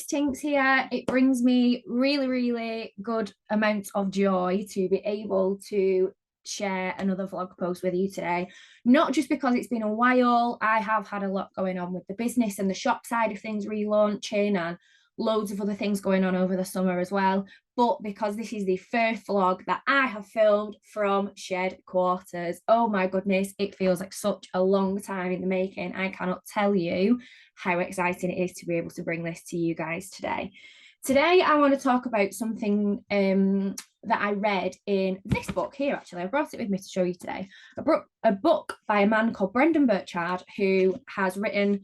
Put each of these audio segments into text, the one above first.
Tinks here. It brings me really good amounts of joy to be able to share another vlog post with you today. Not just because it's been a while, I have had a lot going on with the business and the shop side of things relaunching and loads of other things going on over the summer as well, but because this is the first vlog that I have filmed from shared quarters. Oh my goodness, it feels like such a long time in the making. I cannot tell you how exciting it is to be able to bring this to you guys today. Today, I want to talk about something that I read in this book here, actually. I brought it with me to show you today. A book by a man called Brendan Burchard, who has written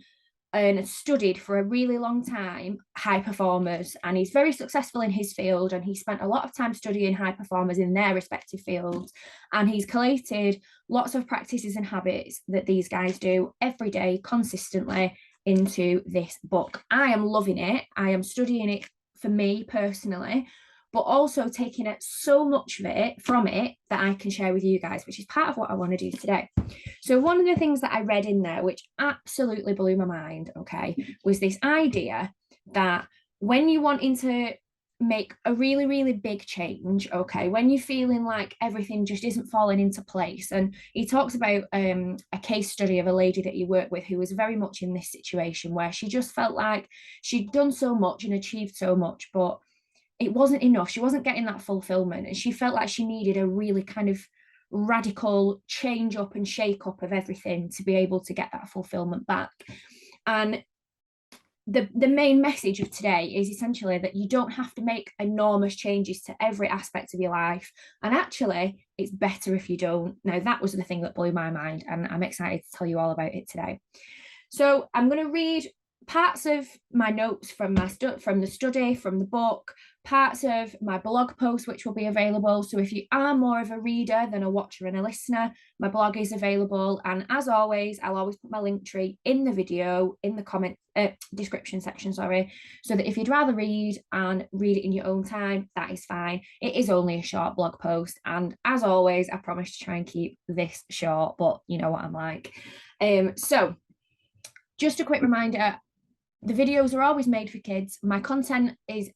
and studied for a really long time high performers, and he's very successful in his field, and he spent a lot of time studying high performers in their respective fields, and he's collated lots of practices and habits that these guys do every day consistently into this book. I am loving it. I am studying it for me personally, but also taking it so much of it from it that I can share with you guys, which is part of what I want to do today. So one of the things that I read in there, which absolutely blew my mind, okay, was this idea that when you're wanting to make a really big change, okay, when you're feeling like everything just isn't falling into place, and he talks about a case study of a lady that he worked with who was very much in this situation where she just felt like she'd done so much and achieved so much, but it wasn't enough. She wasn't getting that fulfillment, and she felt like she needed a really kind of radical change up and shake up of everything to be able to get that fulfillment back. And the main message of today is essentially that you don't have to make enormous changes to every aspect of your life, and actually it's better if you don't. Now, that was the thing that blew my mind, and I'm excited to tell you all about it today. So I'm going to read parts of my notes from the study, from the book, parts of my blog post, which will be available. So if you are more of a reader than a watcher and a listener, my blog is available. And as always, I'll always put my link tree in the video, in the comment description section, sorry, so that if you'd rather read and read it in your own time, that is fine. It is only a short blog post. And as always, I promise to try and keep this short, but you know what I'm like. So just a quick reminder, the videos are always made for kids. My content is,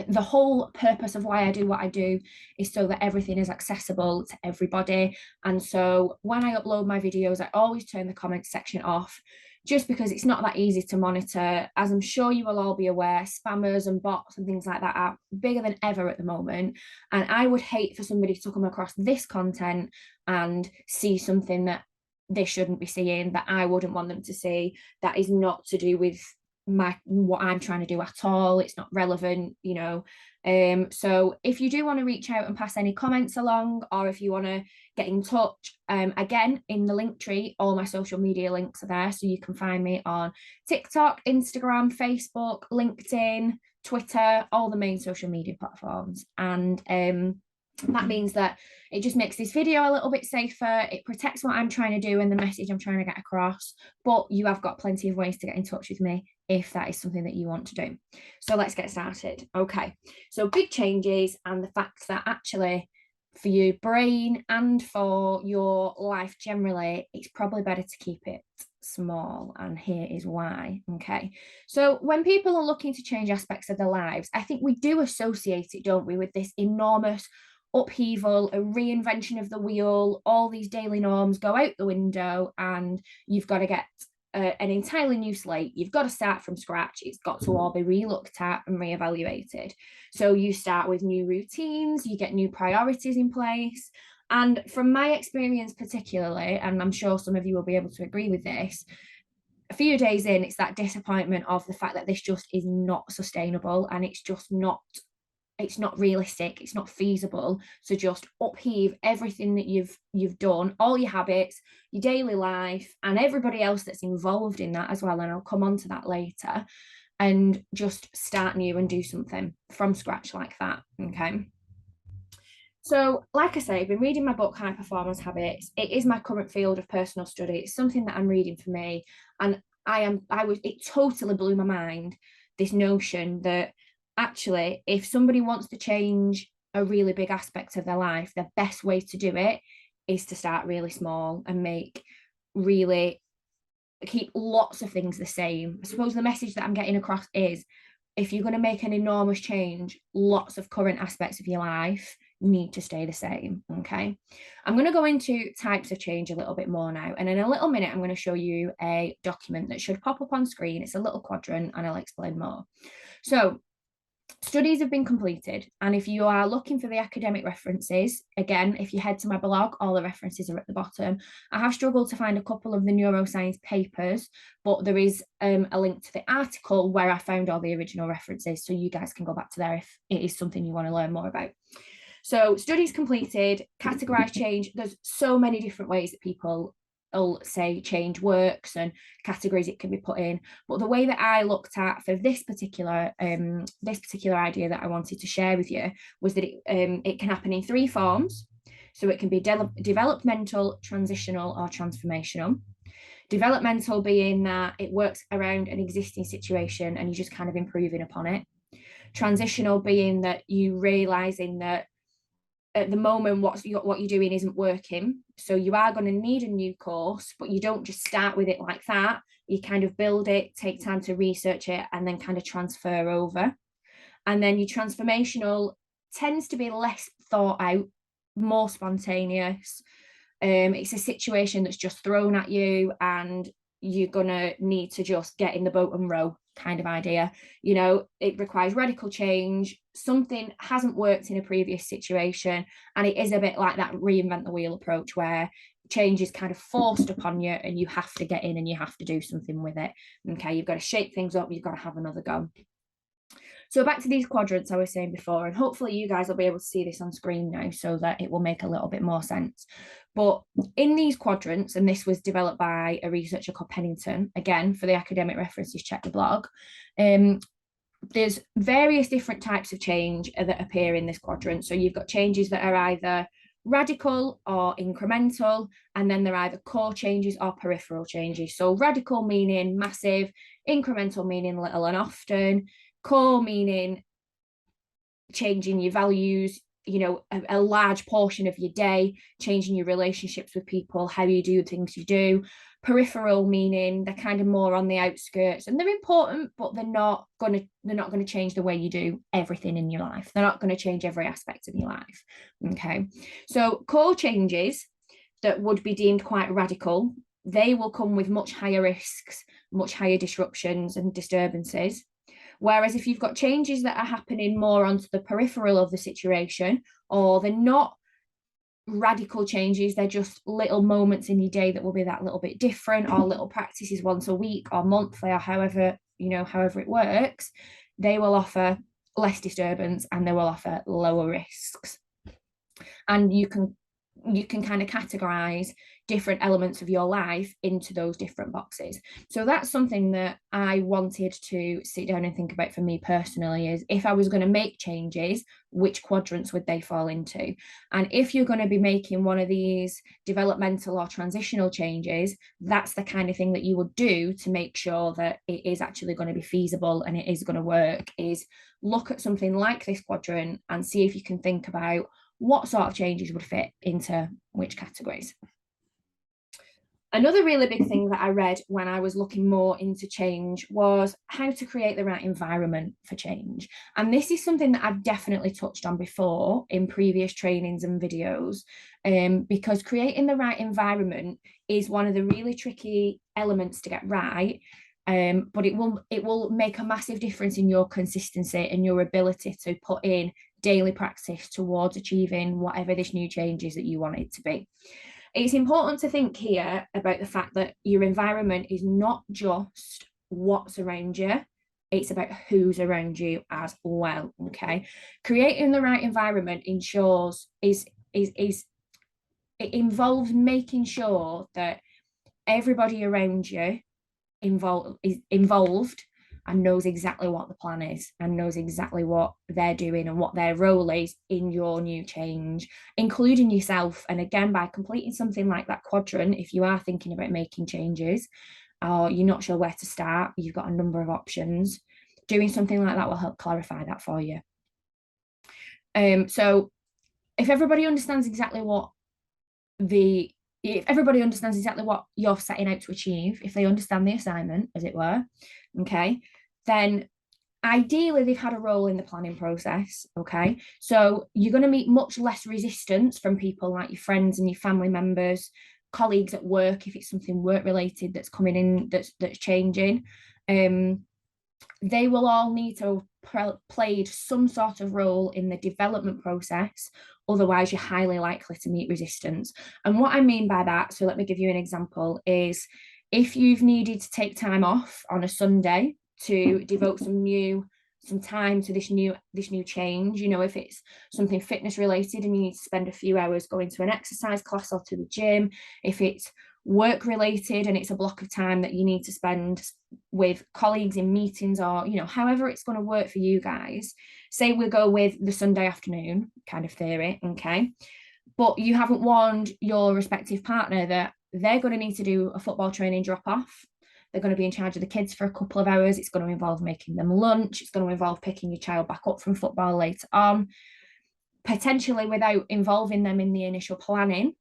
the whole purpose of why I do what I do is so that everything is accessible to everybody. And so when I upload my videos, I always turn the comment section off, just because it's not that easy to monitor. As I'm sure you will all be aware, spammers and bots and things like that are bigger than ever at the moment. And I would hate for somebody to come across this content and see something that they shouldn't be seeing, that I wouldn't want them to see, that is not to do with what I'm trying to do at all. It's not relevant, you know. So if you do want to reach out and pass any comments along, or if you want to get in touch, again, in the link tree, all my social media links are there, so you can find me on TikTok, Instagram, Facebook, LinkedIn, Twitter, all the main social media platforms. And that means that it just makes this video a little bit safer. It protects what I'm trying to do and the message I'm trying to get across, but you have got plenty of ways to get in touch with me if that is something that you want to do. So let's get started. Okay, so big changes, and the fact that actually for your brain and for your life generally, it's probably better to keep it small, and here is why. Okay, so when people are looking to change aspects of their lives, I think we do associate it, don't we, with this enormous upheaval, a reinvention of the wheel. All these daily norms go out the window, and you've got to get an entirely new slate. You've got to start from scratch. It's got to all be re-looked at and reevaluated. So you start with new routines, you get new priorities in place. And from my experience particularly, and I'm sure some of you will be able to agree with this, a few days in, it's that disappointment of the fact that this just is not sustainable, and it's just not, it's not realistic, it's not feasible to just upheave everything that you've done, all your habits, your daily life, and everybody else that's involved in that as well, and I'll come on to that later, and just start new and do something from scratch like that. Okay, so like I say, I've been reading my book High Performance Habits. It is my current field of personal study. It's something that I'm reading for me, and it totally blew my mind, this notion that actually, if somebody wants to change a really big aspect of their life, the best way to do it is to start really small and keep lots of things the same. I suppose the message that I'm getting across is if you're going to make an enormous change, lots of current aspects of your life need to stay the same. Okay. I'm going to go into types of change a little bit more now. And in a little minute, I'm going to show you a document that should pop up on screen. It's a little quadrant and I'll explain more. So studies have been completed, and if you are looking for the academic references, again, if you head to my blog, all the references are at the bottom. I have struggled to find a couple of the neuroscience papers, but there is a link to the article where I found all the original references, so you guys can go back to there if it is something you want to learn more about. So studies completed, categorized change. There's so many different ways that people will say change works and categories it can be put in. But the way that I looked at for this particular idea that I wanted to share with you was that it can happen in three forms. So it can be developmental, transitional, or transformational. Developmental being that it works around an existing situation and you're just kind of improving upon it. Transitional being that you realizing that at the moment what you're doing isn't working, so you are going to need a new course, but you don't just start with it like that. You kind of build it, take time to research it, and then kind of transfer over. And then your transformational tends to be less thought out, more spontaneous. It's a situation that's just thrown at you and you're gonna need to just get in the boat and row kind of idea. You know, it requires radical change. Something hasn't worked in a previous situation, and it is a bit like that reinvent the wheel approach where change is kind of forced upon you and you have to get in and you have to do something with it. Okay, you've got to shake things up, you've got to have another go. So back to these quadrants I was saying before, and hopefully you guys will be able to see this on screen now so that it will make a little bit more sense. But in these quadrants, and this was developed by a researcher called Pennington, again, for the academic references, check the blog, there's various different types of change that appear in this quadrant. So you've got changes that are either radical or incremental, and then they're either core changes or peripheral changes. So radical meaning massive, incremental meaning little and often, core meaning changing your values, you know, a large portion of your day, changing your relationships with people, how you do things you do. Peripheral meaning they're kind of more on the outskirts, and they're important, but they're not going to change the way you do everything in your life. They're not going to change every aspect of your life. Okay, so core changes that would be deemed quite radical, they will come with much higher risks, much higher disruptions and disturbances. Whereas if you've got changes that are happening more onto the peripheral of the situation, or they're not radical changes, they're just little moments in your day that will be that little bit different, or little practices once a week or monthly, or however it works, they will offer less disturbance and they will offer lower risks. And you can kind of categorize different elements of your life into those different boxes. So that's something that I wanted to sit down and think about for me personally, is if I was going to make changes, which quadrants would they fall into? And if you're going to be making one of these developmental or transitional changes, that's the kind of thing that you would do to make sure that it is actually going to be feasible and it is going to work, is look at something like this quadrant and see if you can think about what sort of changes would fit into which categories. Another really big thing that I read when I was looking more into change was how to create the right environment for change. And this is something that I've definitely touched on before in previous trainings and videos, because creating the right environment is one of the really tricky elements to get right. But it will make a massive difference in your consistency and your ability to put in daily practice towards achieving whatever this new change is that you want it to be. It's important to think here about the fact that your environment is not just what's around you, it's about who's around you as well. Okay, creating the right environment it involves making sure that everybody around you is involved and knows exactly what the plan is and knows exactly what they're doing and what their role is in your new change, including yourself. And again, by completing something like that quadrant, if you are thinking about making changes or you're not sure where to start, you've got a number of options. Doing something like that will help clarify that for you. So if everybody understands exactly what you're setting out to achieve, if they understand the assignment, as it were, okay, then Ideally, they've had a role in the planning process. Okay. So you're going to meet much less resistance from people like your friends and your family members, colleagues at work, if it's something work related that's coming in, that's changing. They will all need to have played some sort of role in the development process. Otherwise, you're highly likely to meet resistance. And what I mean by that, so let me give you an example, is if you've needed to take time off on a Sunday to devote some time to this new change, you know, if it's something fitness related and you need to spend a few hours going to an exercise class or to the gym, if it's work related and it's a block of time that you need to spend with colleagues in meetings, or, you know, however it's going to work for you guys. Say we go with the Sunday afternoon kind of theory, okay, but you haven't warned your respective partner that they're going to need to do a football training drop off. They're going to be in charge of the kids for a couple of hours. It's going to involve making them lunch. It's going to involve picking your child back up from football later on. Potentially, without involving them in the initial planning,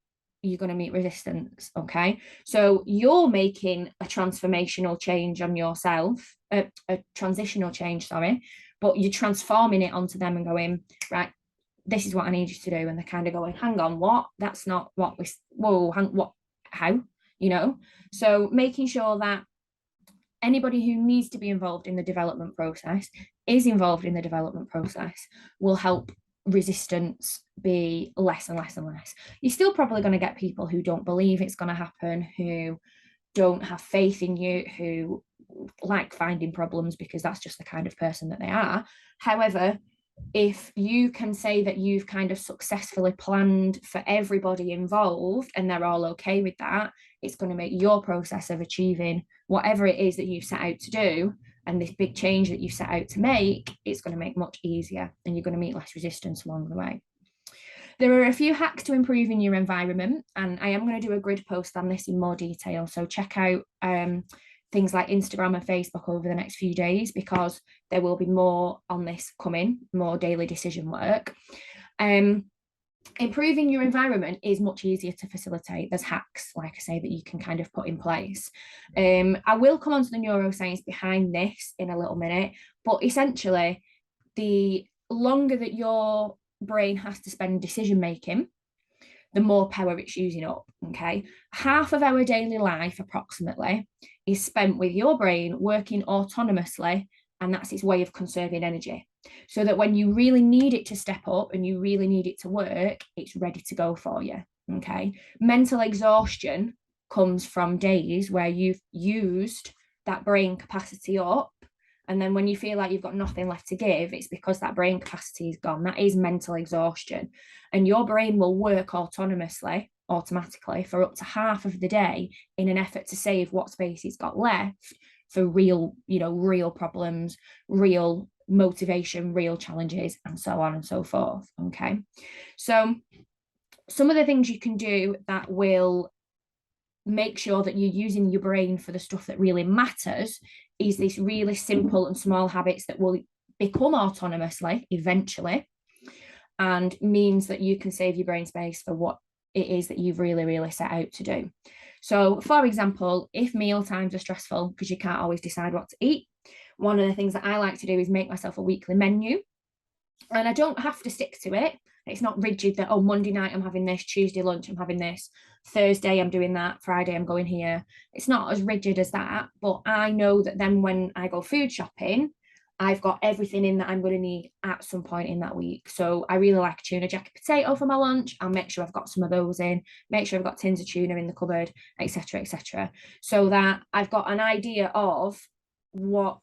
you're going to meet resistance. Okay. So you're making a transformational change on yourself, a transitional change, sorry, but you're transforming it onto them and going, right, this is what I need you to do. And they're kind of going, hang on, what? That's not what we, whoa, what, how, you know? So making sure that anybody who needs to be involved in the development process is involved in the development process will help resistance be less and less and less. You're still probably going to get people who don't believe it's going to happen, who don't have faith in you, who like finding problems because that's just the kind of person that they are. However, if you can say that you've kind of successfully planned for everybody involved and they're all okay with that, it's going to make your process of achieving whatever it is that you've set out to do and this big change that you've set out to make, it's going to make much easier and you're going to meet less resistance along the way. There are a few hacks to improving your environment, and I am going to do a grid post on this in more detail. So check out things like Instagram and Facebook over the next few days, because there will be more on this coming, more daily decision work. Improving your environment is much easier to facilitate. There's hacks, like I say, that you can kind of put in place. I will come on to the neuroscience behind this in a little minute, but essentially, the longer that your brain has to spend decision making, the more power it's using up. Okay. Half of our daily life, approximately, is spent with your brain working autonomously, and that's its way of conserving energy. So that when you really need it to step up and you really need it to work, it's ready to go for you. Okay. Mental exhaustion comes from days where you've used that brain capacity up. And then when you feel like you've got nothing left to give, it's because that brain capacity is gone. That is mental exhaustion. And your brain will work autonomously, automatically, for up to half of the day in an effort to save what space it's got left for real, you know, real problems, real motivation, real challenges, and so on and so forth. Okay. So some of the things you can do that will make sure that you're using your brain for the stuff that really matters is these really simple and small habits that will become autonomously eventually, and means that you can save your brain space for what it is that you've really, really set out to do. So, for example, if meal times are stressful because you can't always decide what to eat, one of the things that I like to do is make myself a weekly menu. And I don't have to stick to it. It's not rigid that, oh, Monday night I'm having this, Tuesday lunch I'm having this, Thursday I'm doing that, Friday I'm going here. It's not as rigid as that. But I know that then when I go food shopping, I've got everything in that I'm going to need at some point in that week. So I really like a tuna jacket potato for my lunch. I'll make sure I've got some of those in, make sure I've got tins of tuna in the cupboard, etc., etc. So that I've got an idea of what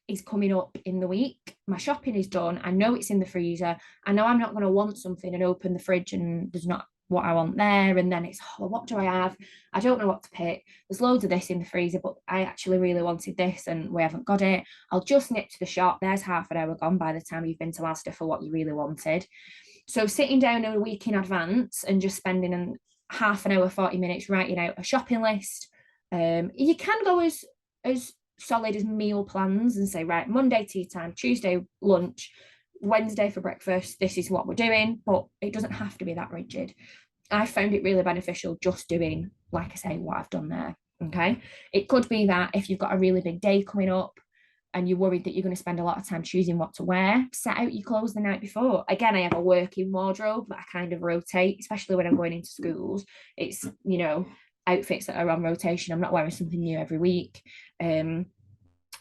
is coming up in the week. My shopping is done. I know it's in the freezer. I know I'm not going to want something and open the fridge and there's not what I want there. And then it's, oh, what do I have? I don't know what to pick. There's loads of this in the freezer, but I actually really wanted this and we haven't got it. I'll just nip to the shop. There's half an hour gone by the time you've been to Asda for what you really wanted. So sitting down a week in advance and just spending half an hour, 40 minutes writing out a shopping list. You can go as solid as meal plans and say, right, Monday tea time, Tuesday lunch, Wednesday for breakfast, this is what we're doing, but it doesn't have to be that rigid. I found it really beneficial just doing, like I say, what I've done there. Okay. It could be that if you've got a really big day coming up, and you're worried that you're going to spend a lot of time choosing what to wear, set out your clothes the night before. Again, I have a working wardrobe that I kind of rotate, especially when I'm going into schools. It's, you know, outfits that are on rotation. I'm not wearing something new every week. And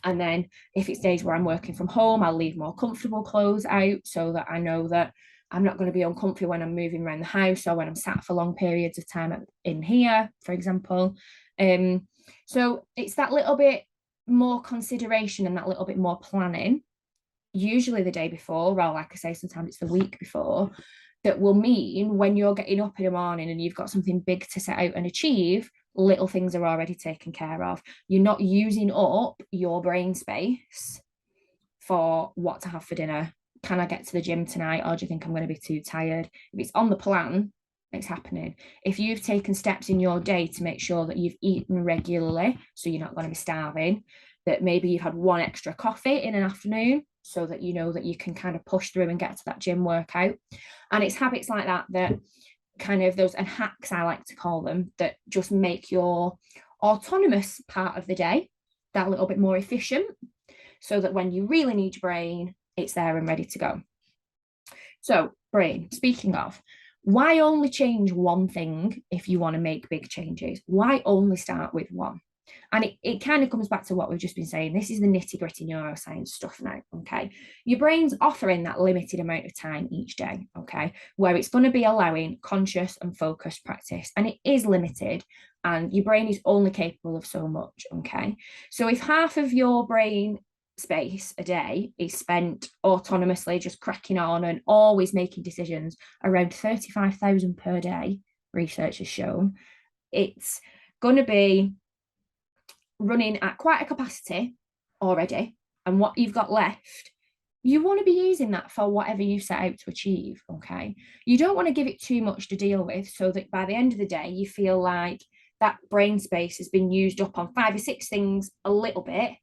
then if it's days where I'm working from home, I'll leave more comfortable clothes out so that I know that I'm not going to be uncomfy when I'm moving around the house or when I'm sat for long periods of time in here, for example. So it's that little bit more consideration and that little bit more planning, usually the day before, or like I say, sometimes it's the week before, that will mean when you're getting up in the morning and you've got something big to set out and achieve, little things are already taken care of. You're not using up your brain space for what to have for dinner. Can I get to the gym tonight, or do you think I'm going to be too tired? If it's on the plan, it's happening. If you've taken steps in your day to make sure that you've eaten regularly, so you're not going to be starving, that maybe you've had one extra coffee in an afternoon so that you know that you can kind of push through and get to that gym workout. And it's habits like that that kind of those, and hacks I like to call them, that just make your autonomous part of the day that little bit more efficient, so that when you really need your brain, it's there and ready to go. So brain, speaking of, why only change one thing if you want to make big changes? Why only start with one? And it kind of comes back to what we've just been saying. This is the nitty gritty neuroscience stuff now, okay? Your brain's offering that limited amount of time each day, okay, where it's going to be allowing conscious and focused practice. And it is limited, and your brain is only capable of so much, okay? So if half of your brain space a day is spent autonomously just cracking on and always making decisions, around 35,000 per day, research has shown, it's going to be running at quite a capacity already. And what you've got left, you want to be using that for whatever you set out to achieve, okay? You don't want to give it too much to deal with, so that by the end of the day, you feel like that brain space has been used up on 5 or 6 things a little bit,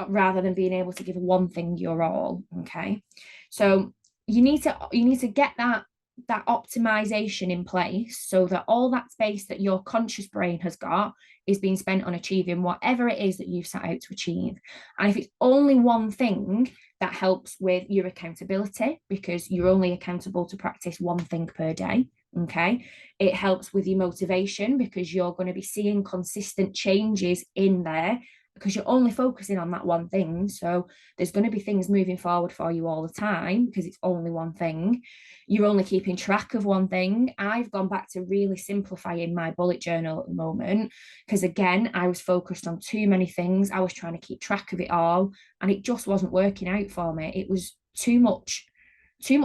rather than being able to give one thing your all, okay? So you need to get that optimization in place so that all that space that your conscious brain has got is being spent on achieving whatever it is that you've set out to achieve. And if it's only one thing, that helps with your accountability, because you're only accountable to practice one thing per day, okay? It helps with your motivation, because you're going to be seeing consistent changes in there, because you're only focusing on that one thing. So there's going to be things moving forward for you all the time, because it's only one thing. You're only keeping track of one thing. I've gone back to really simplifying my bullet journal at the moment, because again, I was focused on too many things. I was trying to keep track of it all, and it just wasn't working out for me. It was too much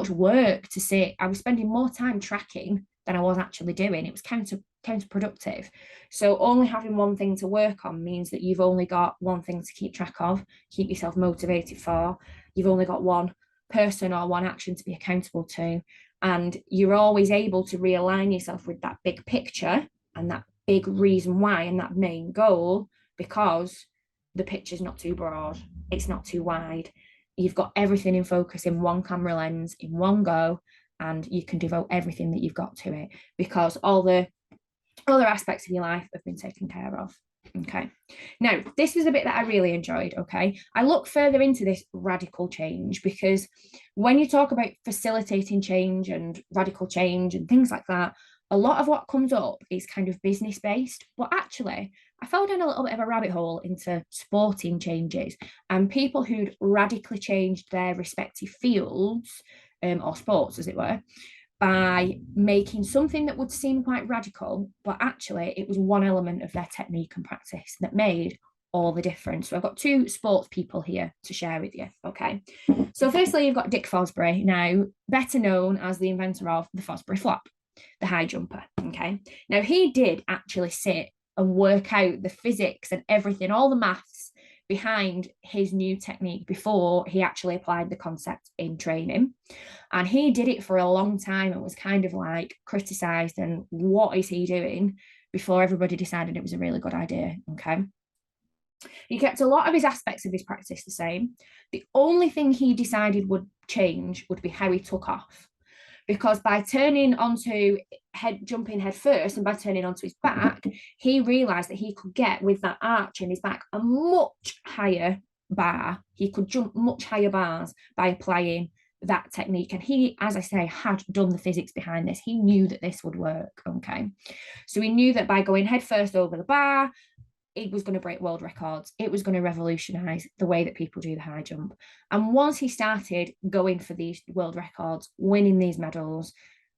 work to sit. I was spending more time tracking than I was actually doing. It was counterproductive. So only having one thing to work on means that you've only got one thing to keep track of, keep yourself motivated for. You've only got one person or one action to be accountable to, and you're always able to realign yourself with that big picture and that big reason why and that main goal, because the picture's not too broad, it's not too wide. You've got everything in focus in one camera lens in one go, and you can devote everything that you've got to it, because all the other aspects of your life have been taken care of. Okay. Now, this was a bit that I really enjoyed. Okay. I look further into this radical change, because when you talk about facilitating change and radical change and things like that, a lot of what comes up is kind of business based. But actually, I fell down a little bit of a rabbit hole into sporting changes and people who'd radically changed their respective fields, or sports, as it were, by making something that would seem quite radical, but actually it was one element of their technique and practice that made all the difference. So I've got 2 sports people here to share with you. Okay. So firstly, you've got Dick Fosbury, now better known as the inventor of the Fosbury flop, the high jumper. Okay. Now he did actually sit and work out the physics and everything, all the maths behind his new technique before he actually applied the concept in training. And he did it for a long time and was kind of like criticized and what is he doing, before everybody decided it was a really good idea. Okay. He kept a lot of his aspects of his practice the same. The only thing he decided would change would be how he took off. Because by turning onto jumping head first and by turning onto his back, he realized that he could get, with that arch in his back, a much higher bar, he could jump much higher bars by applying that technique. And he, as I say, had done the physics behind this. He knew that this would work. Okay. So he knew that by going headfirst over the bar, it was going to break world records. It was going to revolutionize the way that people do the high jump. And once he started going for these world records, winning these medals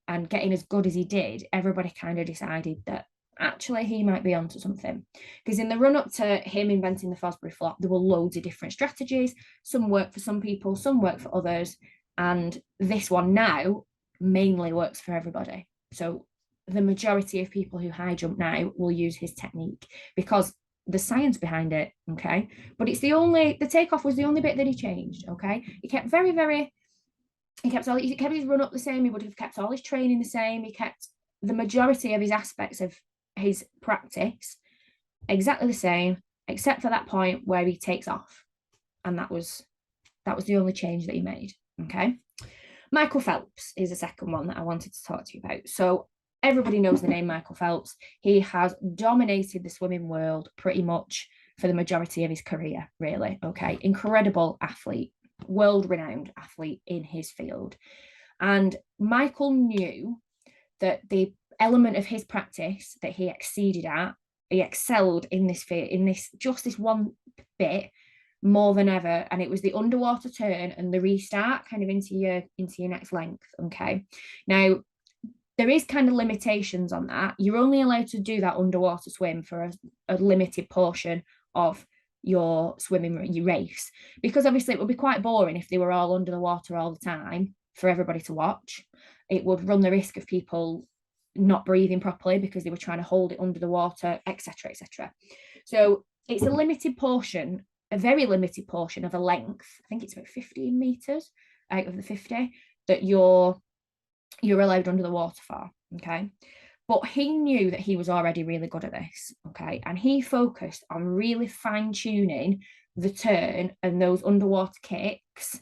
and getting as good as he did, everybody kind of decided that actually he might be onto something. Because in the run up to him inventing the Fosbury flop, there were loads of different strategies. Some work for some people, some work for others. And this one now mainly works for everybody. So the majority of people who high jump now will use his technique because the science behind it. Okay. But it's the takeoff was the only bit that he changed. Okay. He kept he kept his run up the same. He would have kept all his training the same. He kept the majority of his aspects of his practice exactly the same, except for that point where he takes off. And that was the only change that he made. Okay. Michael Phelps is the second one that I wanted to talk to you about. So everybody knows the name Michael Phelps. He has dominated the swimming world pretty much for the majority of his career, really. Okay. Incredible athlete, world-renowned athlete in his field. And Michael knew that the element of his practice that he exceeded at, he excelled in this one bit more than ever, and it was the underwater turn and the restart kind of into your next length. Okay, now there is kind of limitations on that. You're only allowed to do that underwater swim for a limited portion of your your race, because obviously it would be quite boring if they were all under the water all the time for everybody to watch. It would run the risk of people not breathing properly because they were trying to hold it under the water, etc., etc. So it's a limited portion, a very limited portion of a length. I think it's about 15 meters out of the 50 that you're allowed under the water for. Okay. But he knew that he was already really good at this. Okay. And he focused on really fine tuning the turn and those underwater kicks,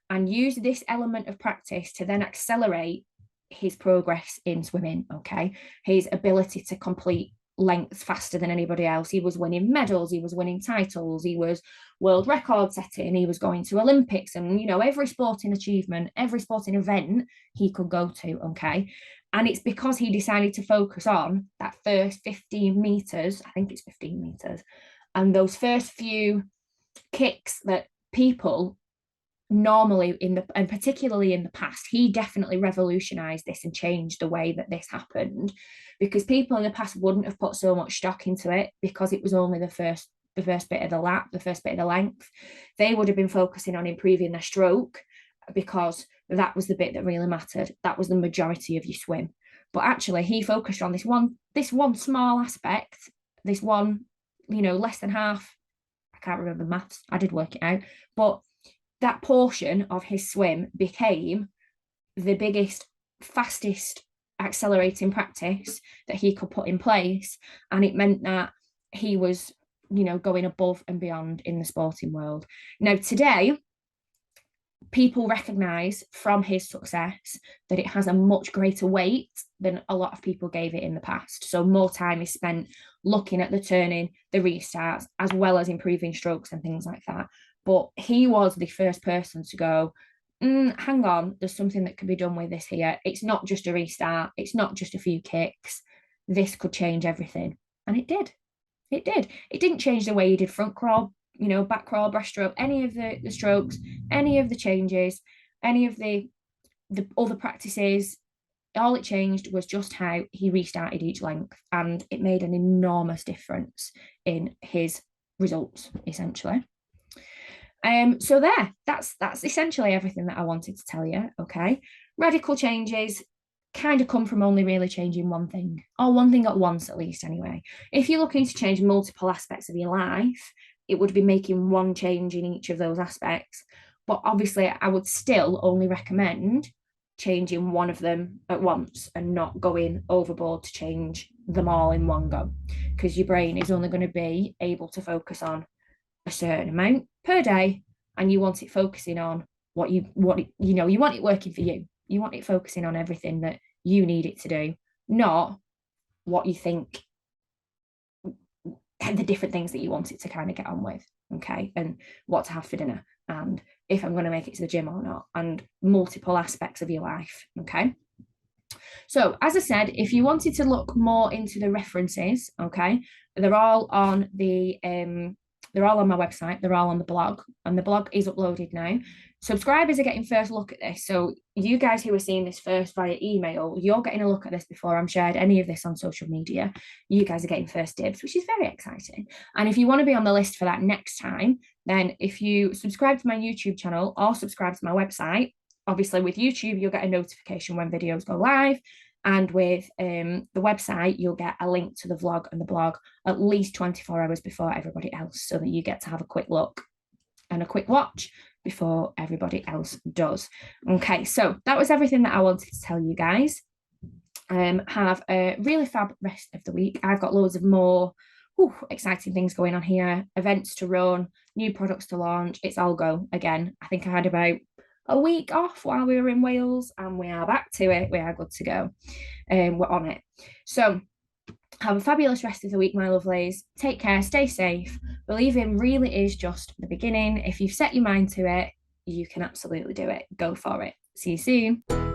and used this element of practice to then accelerate his progress in swimming. Okay. His ability to complete lengths faster than anybody else. He was winning medals, he was winning titles, he was world record setting, he was going to Olympics, and every sporting achievement, every sporting event he could go to. Okay. And it's because he decided to focus on that first 15 meters, I think it's 15 meters, and those first few kicks that people normally and particularly in the past, he definitely revolutionized this and changed the way that this happened, because people in the past wouldn't have put so much stock into it because it was only the first bit of the lap, the first bit of the length. They would have been focusing on improving their stroke because that was the bit that really mattered. That was the majority of your swim. But actually he focused on this one small aspect, this one, less than half. I can't remember maths, I did work it out, but that portion of his swim became the biggest, fastest accelerating practice that he could put in place. And it meant that he was, going above and beyond in the sporting world. Now, today, people recognize from his success that it has a much greater weight than a lot of people gave it in the past. So more time is spent looking at the turning, the restarts, as well as improving strokes and things like that. But he was the first person to go, hang on, there's something that can be done with this here. It's not just a restart. It's not just a few kicks. This could change everything. And it did. It did. It didn't change the way he did front crawl, back crawl, breaststroke, any of the strokes, any of the changes, any of the other practices. All it changed was just how he restarted each length. And it made an enormous difference in his results, essentially. So that's essentially everything that I wanted to tell you. Okay, radical changes kind of come from only really changing one thing, or one thing at once at least. Anyway, if you're looking to change multiple aspects of your life, it would be making one change in each of those aspects. But obviously, I would still only recommend changing one of them at once and not going overboard to change them all in one go, because your brain is only going to be able to focus on a certain amount per day, and you want it focusing on you want it working for you. You want it focusing on everything that you need it to do, not what you think, the different things that you want it to kind of get on with. okay, and what to have for dinner, and if I'm going to make it to the gym or not, and multiple aspects of your life, okay? So, as I said, if you wanted to look more into the references, okay, they're all on they're all on my website, they're all on the blog, and the blog is uploaded now. Subscribers are getting first look at this. So you guys who are seeing this first via email, you're getting a look at this before I'm shared any of this on social media. You guys are getting first dibs, which is very exciting. And if you want to be on the list for that next time, then if you subscribe to my YouTube channel or subscribe to my website, obviously with YouTube, you'll get a notification when videos go live. And with the website, you'll get a link to the vlog and the blog at least 24 hours before everybody else, so that you get to have a quick look and a quick watch before everybody else does. Okay, so that was everything that I wanted to tell you guys. Have a really fab rest of the week. I've got loads of more exciting things going on here, events to run, new products to launch. It's all go again. I think I had about a week off while we were in Wales, and we are back to it. We are good to go. We're on it. So have a fabulous rest of the week, my lovelies. Take care, stay safe. Believing really is just the beginning. If you've set your mind to it, you can absolutely do it. Go for it. See you soon.